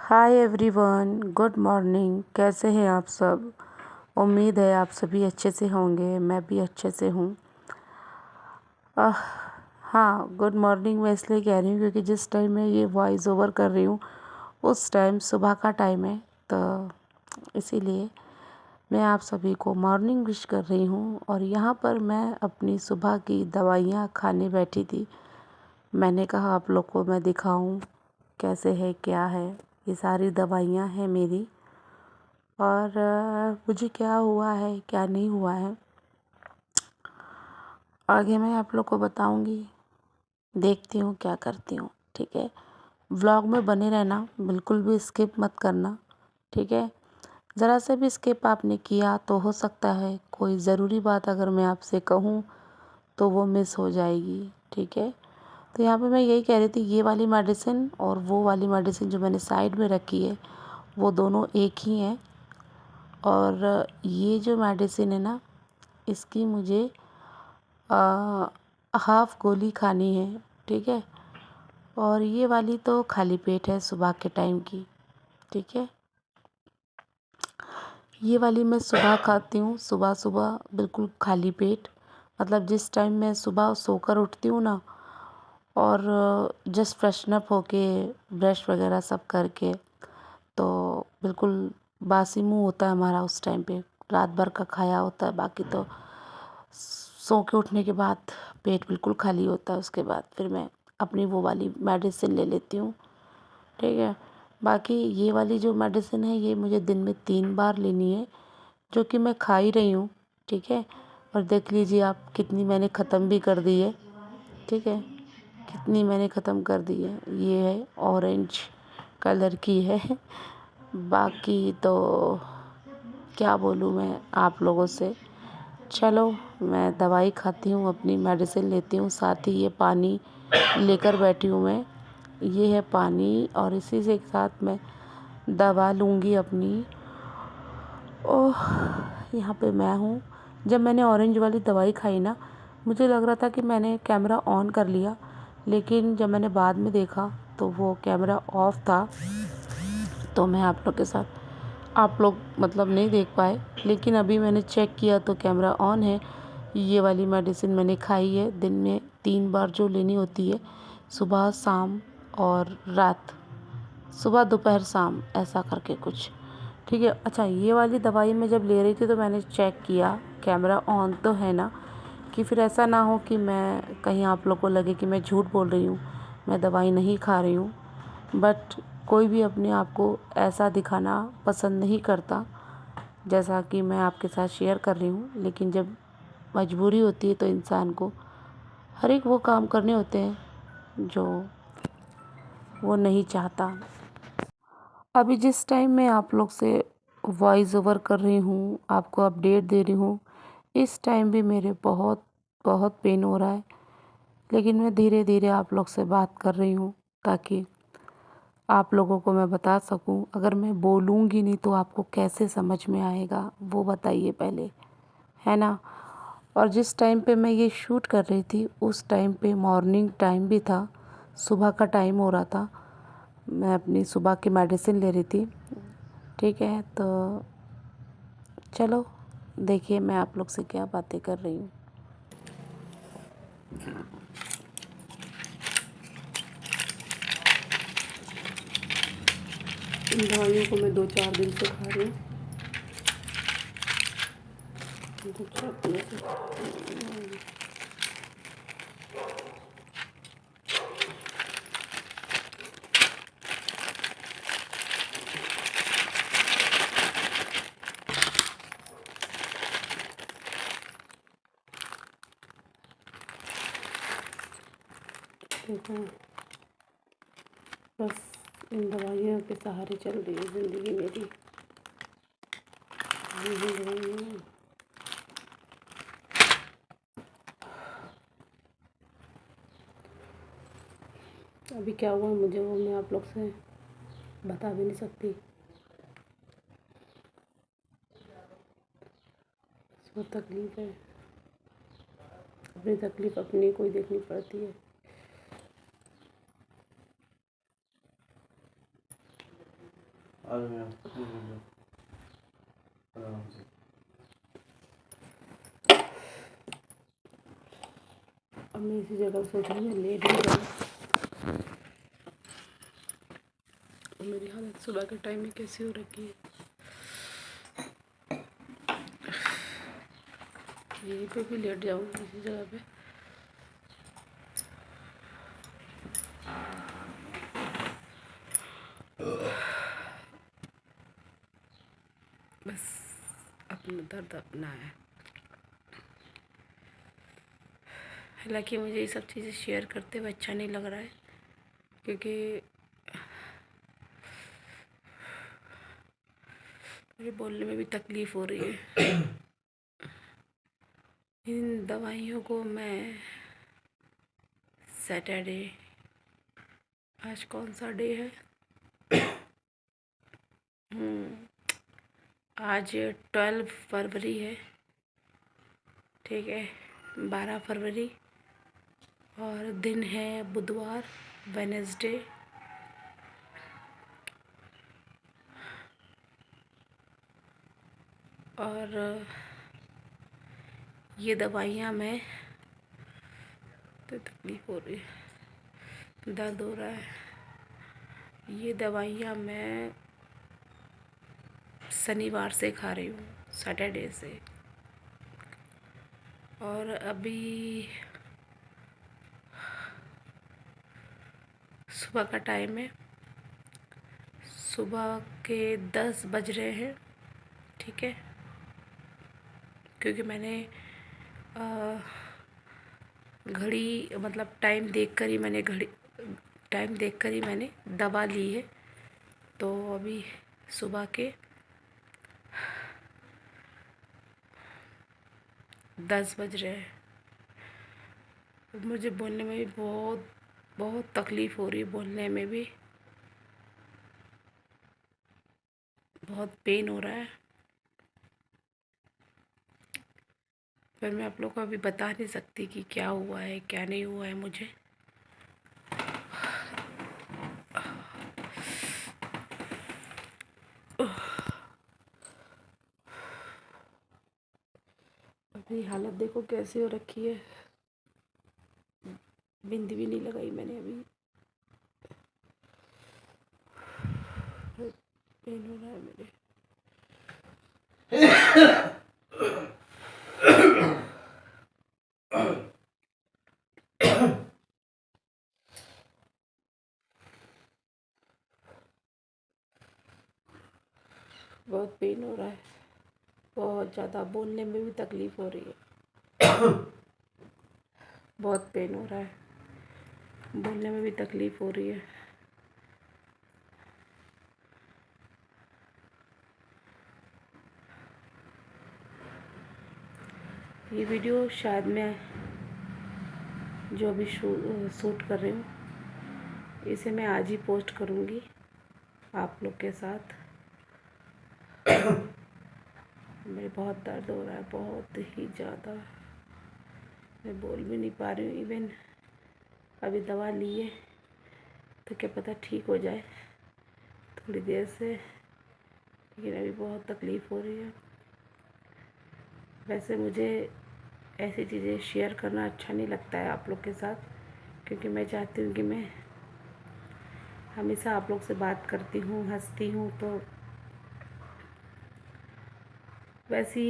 Hi everyone, good morning. कैसे हैं आप सब? उम्मीद है आप सभी अच्छे से होंगे। मैं भी अच्छे से हूँ। आह, हाँ, गुड मॉर्निंग मैं इसलिए कह रही हूँ क्योंकि जिस टाइम मैं ये वॉइस ओवर कर रही हूँ उस टाइम सुबह का टाइम है, तो इसीलिए मैं आप सभी को मॉर्निंग विश कर रही हूँ। और यहाँ पर मैं अपनी सुबह की दवाइयाँ खाने बैठी थी। मैंने कहा आप लोग को मैं दिखाऊं कैसे है, क्या है। ये सारी दवाइयाँ हैं मेरी, और मुझे क्या हुआ है क्या नहीं हुआ है आगे मैं आप लोग को बताऊंगी। देखती हूँ क्या करती हूँ, ठीक है। व्लॉग में बने रहना, बिल्कुल भी स्किप मत करना, ठीक है। ज़रा से भी स्किप आपने किया तो हो सकता है कोई ज़रूरी बात अगर मैं आपसे कहूँ तो वो मिस हो जाएगी, ठीक है। तो यहाँ पे मैं यही कह रही थी, ये वाली मेडिसिन और वो वाली मेडिसिन जो मैंने साइड में रखी है वो दोनों एक ही हैं। और ये जो मेडिसिन है ना, इसकी मुझे हाफ़ गोली खानी है, ठीक है। और ये वाली तो खाली पेट है सुबह के टाइम की, ठीक है। ये वाली मैं सुबह खाती हूँ, सुबह सुबह बिल्कुल खाली पेट। मतलब जिस टाइम मैं सुबह सोकर उठती हूँ ना, और जस्ट फ्रेशन अप होके ब्रश वगैरह सब करके, तो बिल्कुल बासी मुंह होता है हमारा उस टाइम पे, रात भर का खाया होता है। बाकी तो सो के उठने के बाद पेट बिल्कुल खाली होता है। उसके बाद फिर मैं अपनी वो वाली मेडिसिन ले लेती हूँ, ठीक है। बाकी ये वाली जो मेडिसिन है ये मुझे दिन में 3 बार लेनी है, जो कि मैं खा ही रही हूँ, ठीक है। और देख लीजिए आप कितनी मैंने ख़त्म भी कर दी है, ठीक है। कितनी मैंने ख़त्म कर दी है। ये है ऑरेंज कलर की है। बाकी तो क्या बोलूँ मैं आप लोगों से। चलो, मैं दवाई खाती हूँ, अपनी मेडिसिन लेती हूँ, साथ ही ये पानी लेकर बैठी हूँ मैं। ये है पानी, और इसी से एक साथ मैं दवा लूँगी अपनी। ओह, यहाँ पे मैं हूँ। जब मैंने ऑरेंज वाली दवाई खाई ना, मुझे लग रहा था कि मैंने कैमरा ऑन कर लिया, लेकिन जब मैंने बाद में देखा तो वो कैमरा ऑफ था। तो मैं आप लोग के साथ, आप लोग मतलब नहीं देख पाए, लेकिन अभी मैंने चेक किया तो कैमरा ऑन है। ये वाली मेडिसिन मैंने खाई है, दिन में 3 बार जो लेनी होती है, सुबह शाम और रात, सुबह दोपहर शाम ऐसा करके कुछ, ठीक है। अच्छा, ये वाली दवाई मैं जब ले रही थी तो मैंने चेक किया कैमरा ऑन तो है ना, कि फिर ऐसा ना हो कि मैं कहीं आप लोग को लगे कि मैं झूठ बोल रही हूँ, मैं दवाई नहीं खा रही हूँ। बट कोई भी अपने आप को ऐसा दिखाना पसंद नहीं करता, जैसा कि मैं आपके साथ शेयर कर रही हूँ। लेकिन जब मजबूरी होती है तो इंसान को हर एक वो काम करने होते हैं जो वो नहीं चाहता। अभी जिस टाइम मैं आप लोग से वॉइस ओवर कर रही हूँ, आपको अपडेट दे रही हूँ, इस टाइम भी मेरे बहुत बहुत पेन हो रहा है। लेकिन मैं धीरे धीरे आप लोग से बात कर रही हूँ ताकि आप लोगों को मैं बता सकूँ। अगर मैं बोलूँगी नहीं तो आपको कैसे समझ में आएगा, वो बताइए पहले, है ना। और जिस टाइम पे मैं ये शूट कर रही थी उस टाइम पे मॉर्निंग टाइम भी था, सुबह का टाइम हो रहा था। मैं अपनी सुबह की मेडिसिन ले रही थी, ठीक है। तो चलो देखिए मैं आप लोग से क्या बातें कर रही हूँ। इन दवाइयों को मैं 2-4 दिन से खा रही हूँ। 2-4 दिन से देखो, बस इन दवाइयों के सहारे चल रही है ज़िंदगी मेरी। यही दवाइयाँ। अभी क्या हुआ मुझे वो मैं आप लोग से बता भी नहीं सकती। बहुत तकलीफ़ है, अपनी तकलीफ़ अपनी को ही देखनी पड़ती है। अब मैं इसी जगह सोच रही हूँ लेट भी जाऊँ। और मेरी हालत सुबह के टाइम में कैसी हो रखी है। यहीं पे भी लेट जाऊँगी इसी जगह पे। बस अपना दर्द अपना है। हालांकि मुझे ये सब चीज़ें शेयर करते हुए अच्छा नहीं लग रहा है, क्योंकि मुझे बोलने में भी तकलीफ़ हो रही है। इन दवाइयों को मैं सैटरडे, आज कौन सा डे है? आज 12 फरवरी है, ठीक है, 12 फरवरी, और दिन है बुधवार, वेनेसडे। और ये दवाइयाँ मैं, तो तकलीफ़ हो रही है, दर्द हो रहा है। ये दवाइयाँ मैं शनिवार से खा रही हूँ, सैटरडे से। और अभी सुबह का टाइम है, सुबह के 10 बज रहे हैं, ठीक है, क्योंकि मैंने घड़ी मतलब टाइम देखकर ही मैंने दवा ली है। तो अभी सुबह के 10 बज रहे हैं। मुझे बोलने में भी बहुत बहुत तकलीफ़ हो रही है, बोलने में भी बहुत पेन हो रहा है। पर मैं आप लोग को अभी बता नहीं सकती कि क्या हुआ है क्या नहीं हुआ है मुझे। अपनी हालत देखो कैसी हो रखी है, बिंदी भी नहीं लगाई मैंने अभी। पेन हो रहा है मेरे। बहुत पेन हो रहा है, बहुत ज़्यादा, बोलने में भी तकलीफ़ हो रही है। बहुत पेन हो रहा है, बोलने में भी तकलीफ़ हो रही है। ये वीडियो शायद मैं जो अभी शूट कर रही हूँ, इसे मैं आज ही पोस्ट करूँगी आप लोग के साथ। मेरे बहुत दर्द हो रहा है, बहुत ही ज़्यादा, मैं बोल भी नहीं पा रही हूँ। इवन अभी दवा ली है तो क्या पता ठीक हो जाए थोड़ी देर से, लेकिन अभी बहुत तकलीफ़ हो रही है। वैसे मुझे ऐसी चीज़ें शेयर करना अच्छा नहीं लगता है आप लोग के साथ, क्योंकि मैं चाहती हूँ कि मैं हमेशा आप लोग से बात करती हूँ, हंसती हूँ, तो वैसी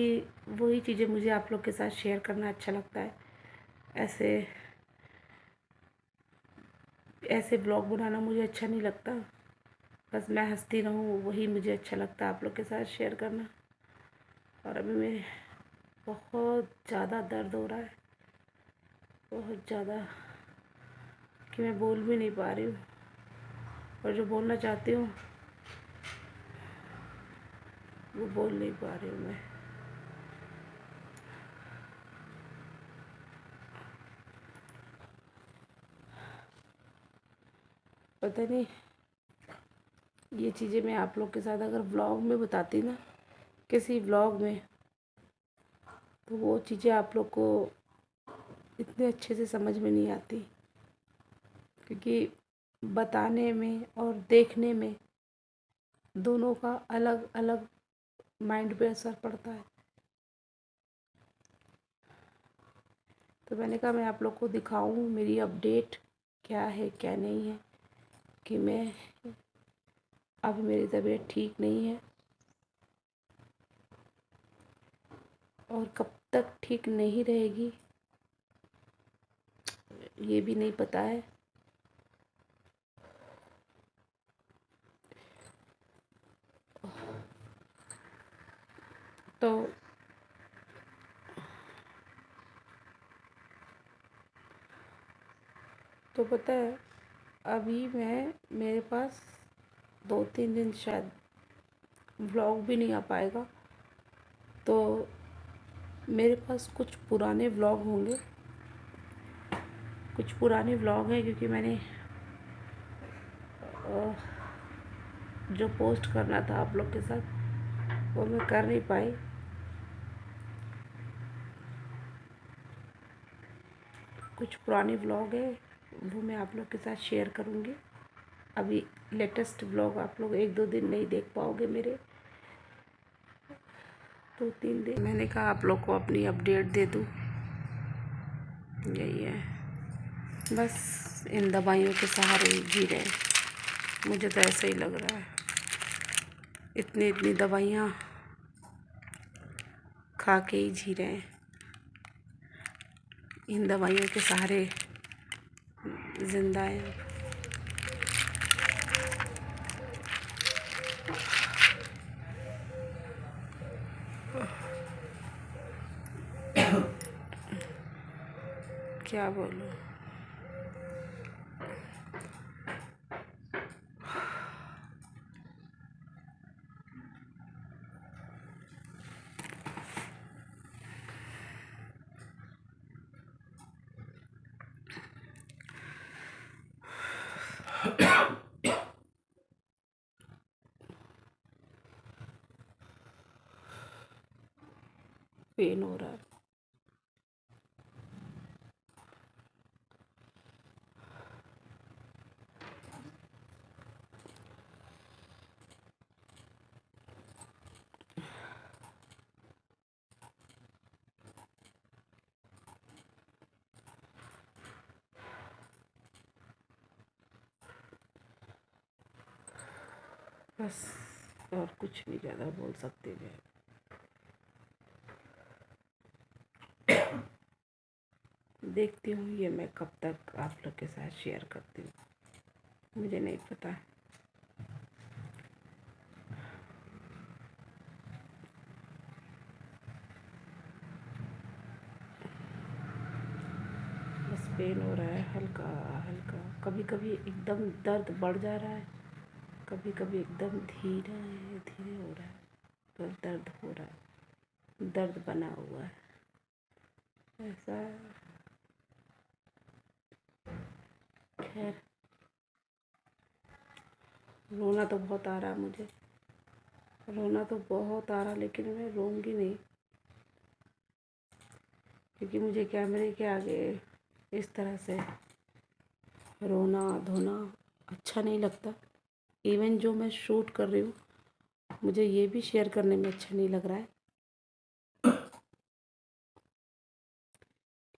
वही चीज़ें मुझे आप लोग के साथ शेयर करना अच्छा लगता है। ऐसे ऐसे ब्लॉग बनाना मुझे अच्छा नहीं लगता, बस मैं हंसती रहूँ वही मुझे अच्छा लगता है आप लोग के साथ शेयर करना। और अभी मेरे बहुत ज़्यादा दर्द हो रहा है, बहुत ज़्यादा, कि मैं बोल भी नहीं पा रही हूँ, और जो बोलना चाहती हूँ वो बोल नहीं पा रही हूँ मैं। पता नहीं, ये चीज़ें मैं आप लोग के साथ अगर व्लॉग में बताती ना, किसी व्लॉग में, तो वो चीज़ें आप लोग को इतने अच्छे से समझ में नहीं आती, क्योंकि बताने में और देखने में दोनों का अलग अलग माइंड पे असर पड़ता है। तो मैंने कहा मैं आप लोग को दिखाऊं मेरी अपडेट क्या है क्या नहीं है, कि मैं अब मेरी तबीयत ठीक नहीं है और कब तक ठीक नहीं रहेगी ये भी नहीं पता है। तो पता है अभी मेरे पास 2-3 दिन शायद व्लॉग भी नहीं आ पाएगा। तो मेरे पास कुछ पुराने व्लॉग होंगे, कुछ पुराने व्लॉग हैं, क्योंकि मैंने जो पोस्ट करना था आप लोग के साथ वो मैं कर नहीं पाई। कुछ पुराने व्लॉग है वो मैं आप लोग के साथ शेयर करूँगी। अभी लेटेस्ट व्लॉग आप लोग 1-2 दिन नहीं देख पाओगे मेरे, 2-3 दिन। मैंने कहा आप लोग को अपनी अपडेट दे दूँ, यही है बस। इन दवाइयों के सहारे ही जी रहे हैं, मुझे तो ऐसा ही लग रहा है। इतनी इतनी दवाइयाँ खा के ही जी रहे हैं, इन दवाइयों के सहारे जिंदा हैं। क्या बोलूं। पेन हो रहा है। बस और कुछ नहीं ज़्यादा बोल सकते मैं। देखती हूँ ये मैं कब तक आप लोग के साथ शेयर करती हूँ, मुझे नहीं पता। बस पेन हो रहा है हल्का हल्का, कभी कभी एकदम दर्द बढ़ जा रहा है, कभी कभी एकदम धीरे धीरे हो रहा है, पर दर्द हो रहा है, दर्द बना हुआ है ऐसा। खैर रोना तो बहुत आ रहा मुझे, रोना तो बहुत आ रहा, लेकिन मैं रोऊंगी नहीं, क्योंकि मुझे कैमरे के आगे इस तरह से रोना धोना अच्छा नहीं लगता। इवन जो मैं शूट कर रही हूँ मुझे ये भी शेयर करने में अच्छा नहीं लग रहा है,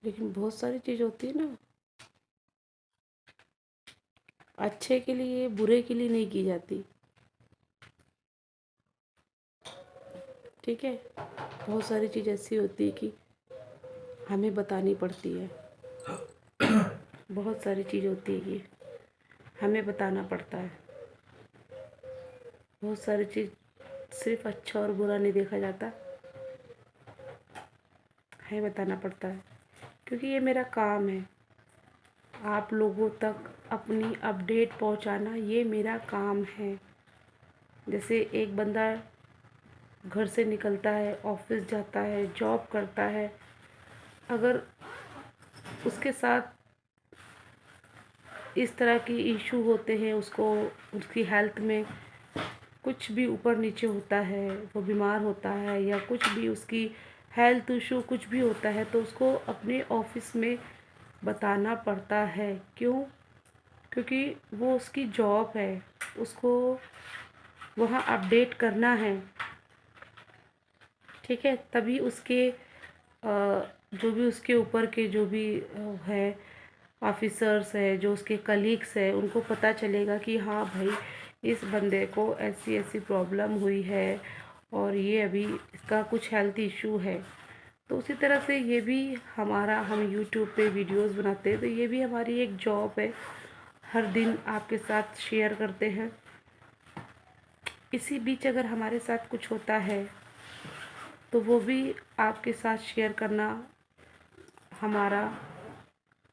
लेकिन बहुत सारी चीज़ होती है ना, अच्छे के लिए बुरे के लिए नहीं की जाती, ठीक है। बहुत सारी चीज़ ऐसी होती है कि हमें बतानी पड़ती है, बहुत सारी चीज़ होती है कि हमें बताना पड़ता है। बहुत सारी चीज़ सिर्फ अच्छा और बुरा नहीं देखा जाता, हमें बताना पड़ता है, क्योंकि ये मेरा काम है। आप लोगों तक अपनी अपडेट पहुंचाना ये मेरा काम है। जैसे एक बंदा घर से निकलता है, ऑफिस जाता है, जॉब करता है, अगर उसके साथ इस तरह की इशू होते हैं, उसको उसकी हेल्थ में कुछ भी ऊपर नीचे होता है, वो बीमार होता है या कुछ भी उसकी हेल्थ इशू कुछ भी होता है, तो उसको अपने ऑफिस में बताना पड़ता है। क्यों? क्योंकि वो उसकी जॉब है, उसको वहाँ अपडेट करना है, ठीक है। तभी उसके जो भी उसके ऊपर के जो भी है ऑफिसर्स है, जो उसके कलीग्स है, उनको पता चलेगा कि हाँ भाई इस बंदे को ऐसी ऐसी प्रॉब्लम हुई है और ये अभी इसका कुछ हेल्थ इशू है। तो उसी तरह से ये भी हम यूट्यूब पे वीडियोस बनाते हैं, तो ये भी हमारी एक जॉब है, हर दिन आपके साथ शेयर करते हैं। इसी बीच अगर हमारे साथ कुछ होता है तो वो भी आपके साथ शेयर करना हमारा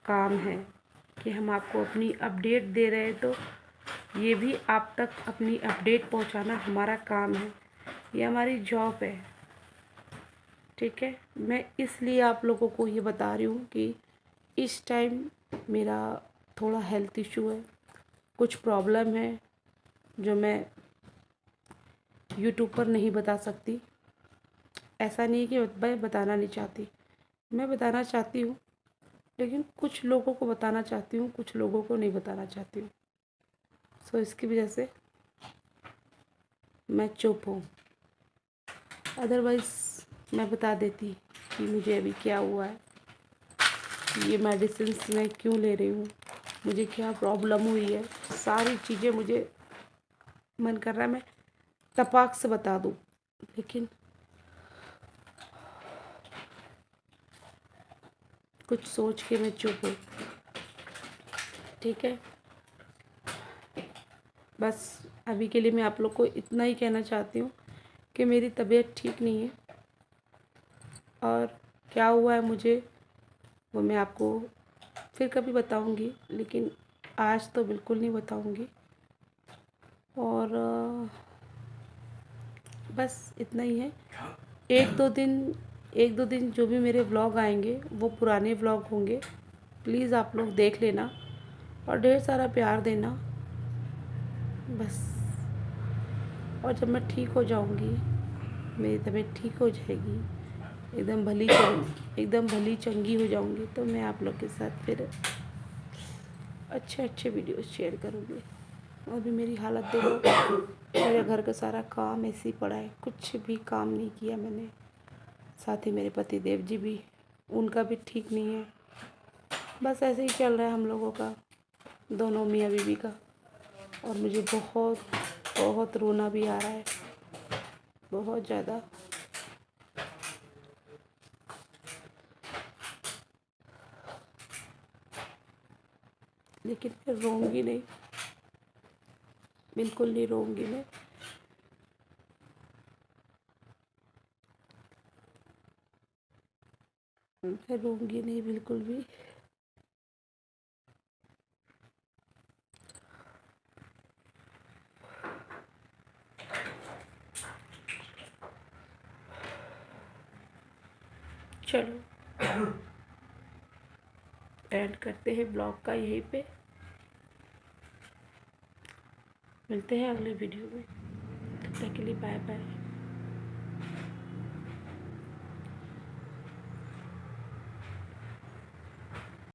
काम है, कि हम आपको अपनी अपडेट दे रहे हैं, तो ये भी आप तक अपनी अपडेट पहुंचाना हमारा काम है, ये हमारी जॉब है, ठीक है। मैं इसलिए आप लोगों को ये बता रही हूँ कि इस टाइम मेरा थोड़ा हेल्थ इशू है, कुछ प्रॉब्लम है जो मैं यूट्यूब पर नहीं बता सकती। ऐसा नहीं कि मैं बताना नहीं चाहती, मैं बताना चाहती हूँ, लेकिन कुछ लोगों को बताना चाहती हूँ, कुछ लोगों को नहीं बताना चाहती हूँ। सो इसकी वजह से मैं चुप हूँ, अदरवाइज़ मैं बता देती कि मुझे अभी क्या हुआ है, ये मेडिसिन्स मैं क्यों ले रही हूँ, मुझे क्या प्रॉब्लम हुई है, सारी चीज़ें मुझे मन कर रहा है मैं तपाक से बता दूँ, लेकिन कुछ सोच के मैं चुप हूँ, ठीक है। बस अभी के लिए मैं आप लोग को इतना ही कहना चाहती हूँ कि मेरी तबीयत ठीक नहीं है, और क्या हुआ है मुझे वो मैं आपको फिर कभी बताऊँगी, लेकिन आज तो बिल्कुल नहीं बताऊँगी। और बस इतना ही है। एक दो दिन जो भी मेरे व्लॉग आएंगे वो पुराने व्लॉग होंगे, प्लीज़ आप लोग देख लेना और ढेर सारा प्यार देना बस। और जब मैं ठीक हो जाऊंगी, मेरी तबीयत ठीक हो जाएगी, एकदम भली चंगी हो जाऊंगी, तो मैं आप लोग के साथ फिर अच्छे अच्छे वीडियोस शेयर करूंगी। और भी मेरी हालत देखो, मेरे घर का सारा काम ऐसे ही पड़ा है, कुछ भी काम नहीं किया मैंने। साथ ही मेरे पति देव जी भी, उनका भी ठीक नहीं है। बस ऐसे ही चल रहा है हम लोगों का, दोनों मियाँ बीवी का। और मुझे बहुत बहुत रोना भी आ रहा है, बहुत ज़्यादा। लेकिन मैं रोऊंगी नहीं, बिल्कुल नहीं रोऊंगी मैं रोऊंगी नहीं बिल्कुल भी। चलो एंड करते हैं ब्लॉग का यहीं पे, मिलते हैं अगले वीडियो में, तब तक के लिए बाय बाय।